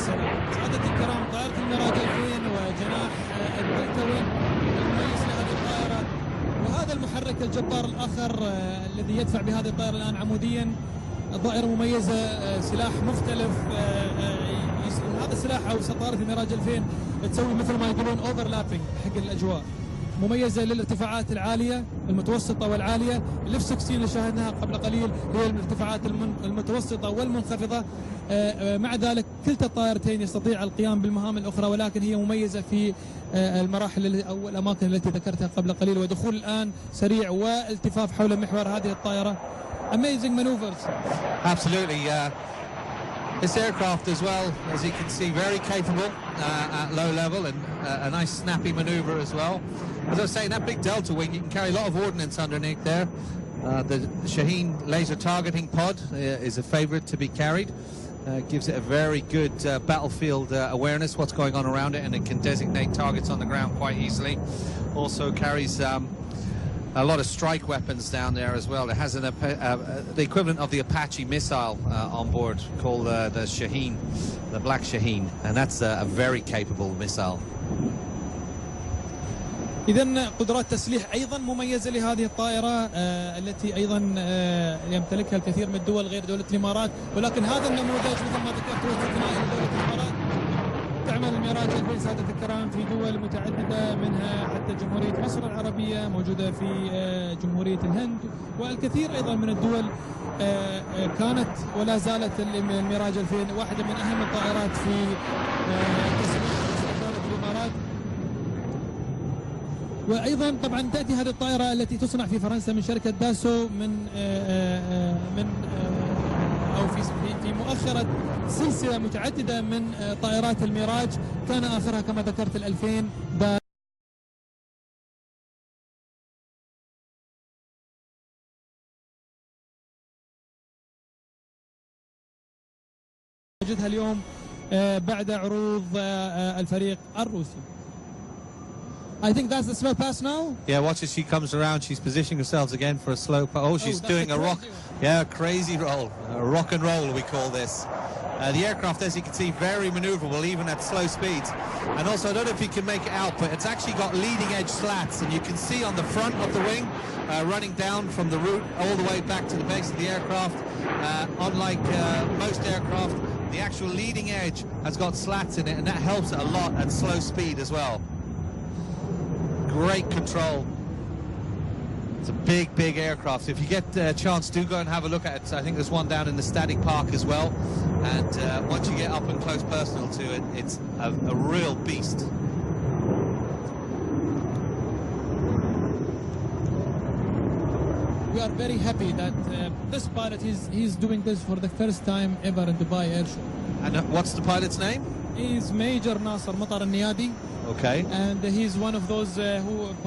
سادتي الكرام، طائرة الميراج 2000 وجناح الدلتا وينج المميز لهذه الطائرة، وهذا المحرك الجبار الآخر الذي يدفع بهذه الطائرة الآن عموديا. طائرة مميزة، سلاح مختلف. هذا السلاح أو طائرة الميراج 2000 تسوي مثل ما يقولون اوفرلابينج حق الأجواء، مميزة للارتفاعات العالية المتوسطة والعالية. الاف 16 اللي شاهدناها قبل قليل هي الارتفاعات المتوسطة والمنخفضة. مع ذلك كلتا الطائرتين يستطيع القيام بالمهام الأخرى، ولكن هي مميزة في المراحل أو الأماكن التي ذكرتها قبل قليل. ودخول الآن سريع والتفاف حول محور هذه الطائرة. Amazing maneuvers. Absolutely. This aircraft as well, as you can see, very capable at low level, and a nice snappy maneuver as well. As I was saying, that big delta wing, you can carry a lot of ordnance underneath there. The Shaheen laser targeting pod is a favorite to be carried. Gives it a very good battlefield awareness, what's going on around it, and it can designate targets on the ground quite easily. Also carries a lot of strike weapons down there as well. It has the equivalent of the Apache missile on board, called the Shaheen, the Black Shaheen, and that's a very capable missile. إذن قدرات تسليح أيضا مميزة لهذه الطائرة التي أيضا يمتلكها الكثير من الدول غير دولة الإمارات، ولكن هذا النموذج مثل ما ذكرت هو استثنائي لدولة الإمارات. تعمل الميراج 2000 سادة الكرام في دول متعددة، منها حتى جمهورية مصر العربية، موجودة في جمهورية الهند، والكثير أيضا من الدول كانت ولا زالت الميراج 2000 واحدة من أهم الطائرات في دولة الإمارات. وايضا طبعا تاتي هذه الطائره التي تصنع في فرنسا من شركه داسو من او في مؤخره سلسله متعدده من طائرات الميراج، كان اخرها كما ذكرت ال2000 وجدها اليوم بعد عروض الفريق الروسي. I think that's the slow pass now. Yeah, watch as she comes around. She's positioning herself again for a slow pass. Oh, she's doing a rock. Yeah, crazy roll. A rock and roll, we call this. The aircraft, as you can see, very maneuverable, even at slow speeds. And also, I don't know if you can make it out, but it's actually got leading edge slats. And you can see on the front of the wing, running down from the root all the way back to the base of the aircraft. Unlike most aircraft, the actual leading edge has got slats in it, and that helps it a lot at slow speed as well. Great control. It's a big aircraft. If you get a chance, do go and have a look at it. I think there's one down in the static park as well. And once you get up and close personal to it, it's a real beast. We are very happy that this pilot he's doing this for the first time ever in Dubai Air Show. And what's the pilot's name? He's Major Nasser Matar al-Niyadi. Okay. And he's one of those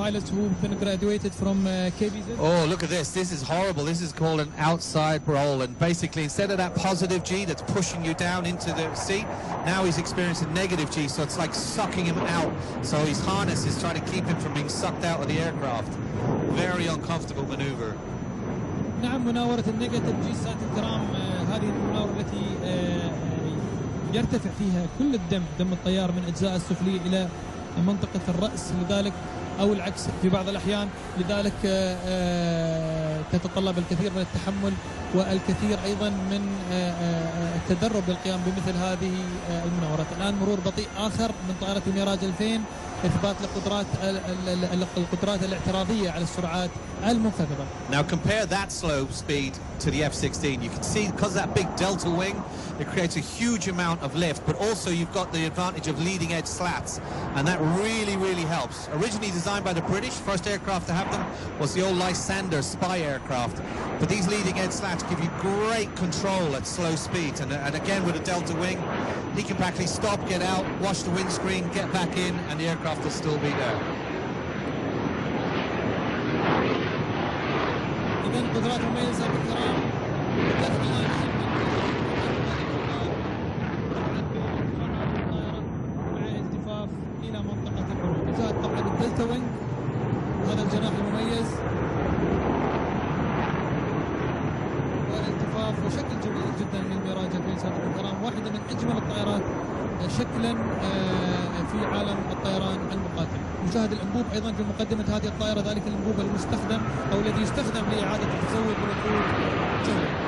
pilots who've been graduated from KBZ. Oh, look at this. This is horrible. This is called an outside roll. And basically, instead of that positive G that's pushing you down into the seat, now he's experiencing negative G. So it's like sucking him out. So his harness is trying to keep him from being sucked out of the aircraft. Very uncomfortable maneuver. نعم، مناورة النيجاتيف جي سادة الكرام، هذه المناورة التي يرتفع فيها كل دم الطيار من أجزاء السفلية إلى منطقة الرأس، لذلك أو العكس في بعض الأحيان، لذلك تتطلب الكثير من التحمل والكثير أيضا من التدرب للقيام بمثل هذه المناورات. الآن مرور بطيء آخر من طائرة الميراج 2000، إثبات القدرات الاعتراضية على السرعات المنخفضة. Now compare that slow speed to the F-16. You can see because that big delta wing, it creates a huge amount of lift, but also you've got the advantage of leading edge slats, and that really helps. Originally designed by the British, first aircraft to have them was the old Lysander spy aircraft, but these leading edge slats give you great control at slow speeds, and again with a delta wing, he can practically stop, get out, wash the windscreen, get back in, and the aircraft will still be there. إذن قدرات مميزة بالكرام. مع التفاف إلى منطقة البروج. جاءت طبعا الدلتا وينج، هذا الجناح المميز، والالتفاف وشكل جميل جدا من ميراج 2000 سادة الكرام، واحدة من أجمل الطائرات شكلا في عالم الطيران المقاتل. نشاهد الأنبوب أيضا في مقدمة هذه الطائرة، ذلك الأنبوب المستخدم أو الذي يستخدم لإعادة التزود بالوقود جويا.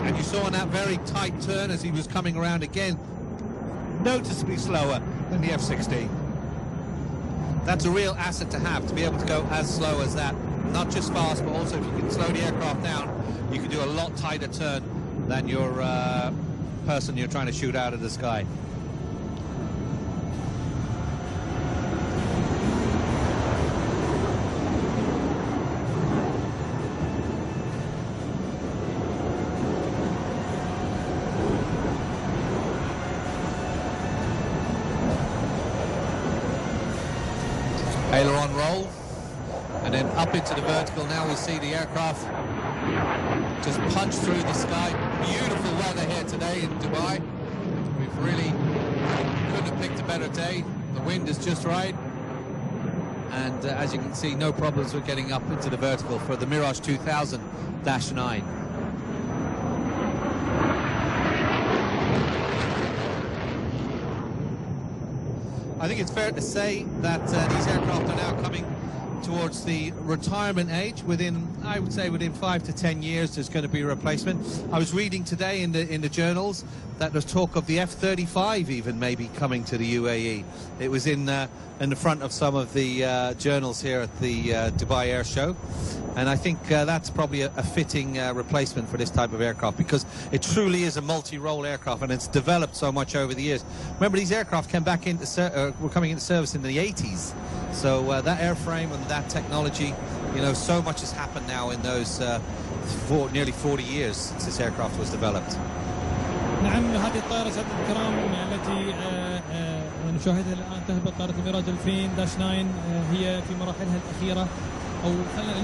And you saw on that very tight turn as he was coming around again, noticeably slower than the F-16. That's a real asset to have, to be able to go as slow as that. Not just fast, but also if you can slow the aircraft down, you can do a lot tighter turn than your person you're trying to shoot out of the sky. Aileron roll, and then up into the vertical. Now we see the aircraft just punch through the sky. Beautiful weather here today in Dubai. We've really couldn't have picked a better day. The wind is just right, and as you can see, no problems with getting up into the vertical for the Mirage 2000-9. I think it's fair to say that these aircraft are now coming towards the retirement age. I would say within 5 to 10 years there's going to be a replacement. I was reading today in the journals that there's talk of the F-35 even maybe coming to the UAE. It was in the front of some of the journals here at the Dubai Air Show, and I think that's probably a fitting replacement for this type of aircraft, because it truly is a multi-role aircraft, and it's developed so much over the years. Remember, these aircraft came back were coming into service in the 80s, so that airframe and that technology, you know, so much has happened now in those nearly 40 years since this aircraft was developed. نعم، هذه الطائرة سادة الكرام التي نشاهدها الآن تهبط طائرة الميراج 2000-9 هي في مراحلها الأخيرة، أو خلينا